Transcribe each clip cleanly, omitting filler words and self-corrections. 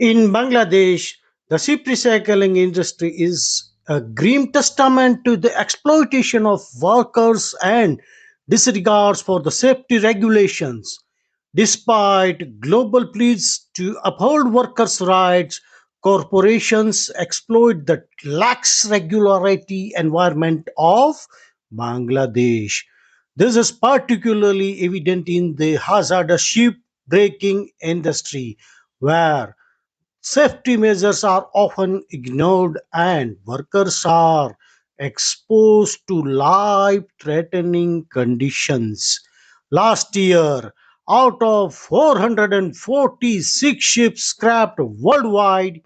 In Bangladesh, the ship recycling industry is a grim testament to the exploitation of workers and disregards for the safety regulations. Despite global pleas to uphold workers' rights, corporations exploit the lax regularity environment of Bangladesh. This is particularly evident in the hazardous ship breaking industry, where safety measures are often ignored and workers are exposed to life threatening conditions. Last year, out of 446 ships scrapped worldwide,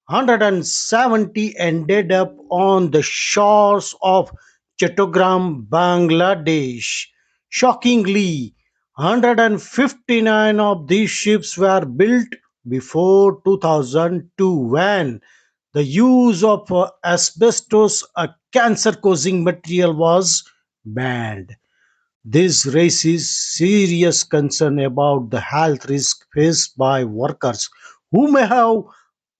170 ended up on the shores of Chattogram, Bangladesh. Shockingly, 159 of these ships were built before 2002 when the use of asbestos, a cancer causing material, was banned. This raises serious concern about the health risk faced by workers who may have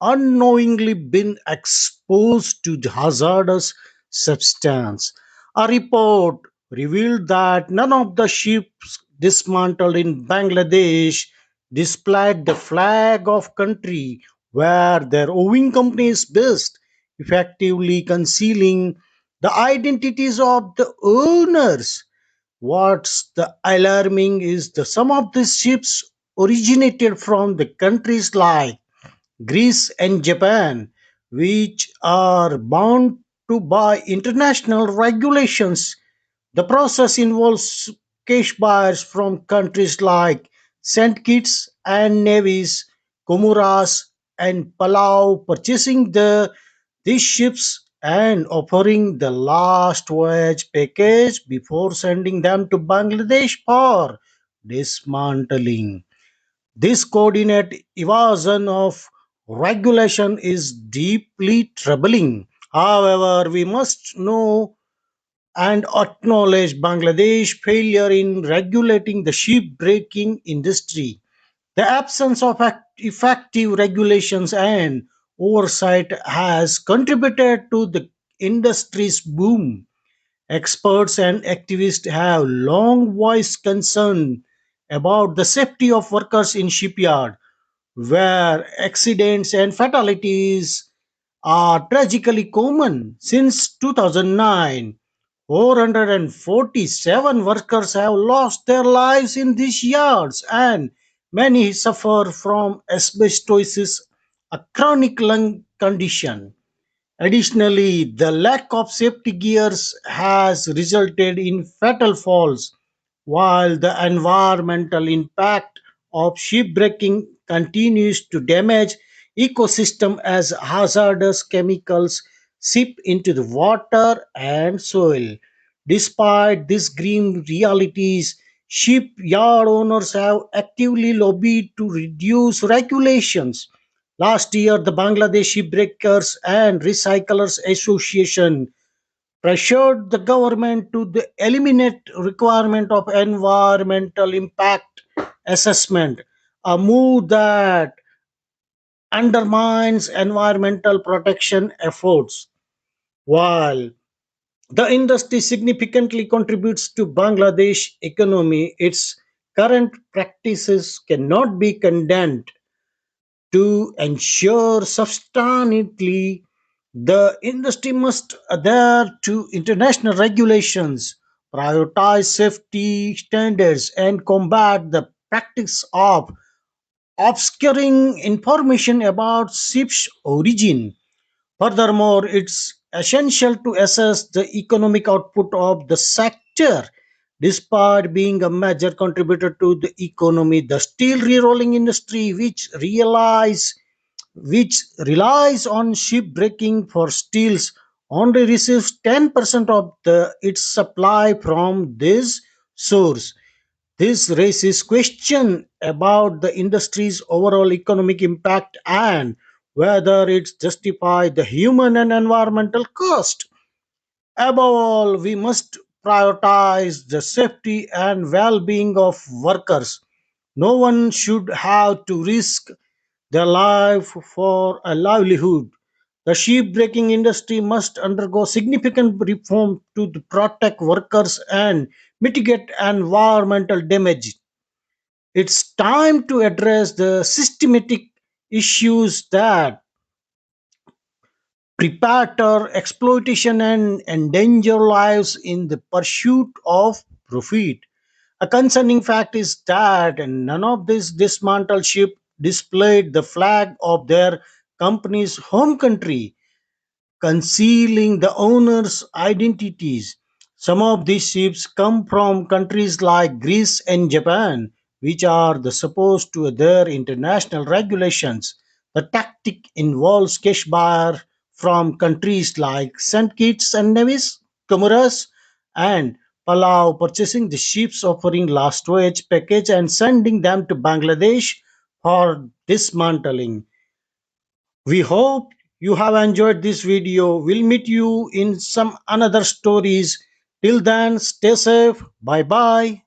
unknowingly been exposed to the hazardous substance. A report revealed that none of the ships dismantled in Bangladesh displayed the flag of country where their owing company is based, effectively concealing the identities of the owners. What's the alarming is the some of these ships originated from the countries like Greece and Japan, which are bound to by international regulations. The process involves cash buyers from countries like St. Kitts and Nevis, Comoros, and Palau purchasing these ships and offering the last voyage package before sending them to Bangladesh for dismantling. This coordinated evasion of regulation is deeply troubling. However, we must know and acknowledge Bangladesh's failure in regulating the shipbreaking industry. The absence of effective regulations and oversight has contributed to the industry's boom. Experts and activists have long voiced concern about the safety of workers in shipyard, where accidents and fatalities are tragically common. Since 2009, 447 workers have lost their lives in these yards, and many suffer from asbestosis, a chronic lung condition. Additionally, the lack of safety gears has resulted in fatal falls, while the environmental impact of shipbreaking continues to damage ecosystem as hazardous chemicals seep into the water and soil. Despite these grim realities, shipyard owners have actively lobbied to reduce regulations. Last year, the Bangladesh Shipbreakers and Recyclers Association pressured the government to eliminate requirement of environmental impact assessment, a move that undermines environmental protection efforts. While the industry significantly contributes to Bangladesh economy, its current practices cannot be condemned. To ensure sustainability, the industry must adhere to international regulations, prioritize safety standards, and combat the practice of obscuring information about ships' origin. Furthermore, it's essential to assess the economic output of the sector. Despite being a major contributor to the economy, the steel rerolling industry, which relies on shipbreaking for steels, only receives 10% of its supply from this source. This raises question about the industry's overall economic impact and whether it justifies the human and environmental cost. Above all, we must prioritize the safety and well being of workers. No one should have to risk their life for a livelihood. The shipbreaking industry must undergo significant reform to protect workers and mitigate environmental damage. It's time to address the systematic issues that predator exploitation and endanger lives in the pursuit of profit. A concerning fact is that none of these dismantled ships displayed the flag of their company's home country, concealing the owners' identities. Some of these ships come from countries like Greece and Japan, which are supposed to adhere international regulations. The tactic involves cash buyer from countries like St. Kitts and Nevis, Comoros, and Palau purchasing the ships, offering last voyage package and sending them to Bangladesh for dismantling. We hope you have enjoyed this video. We'll meet you in some another stories. Till then, stay safe. Bye bye.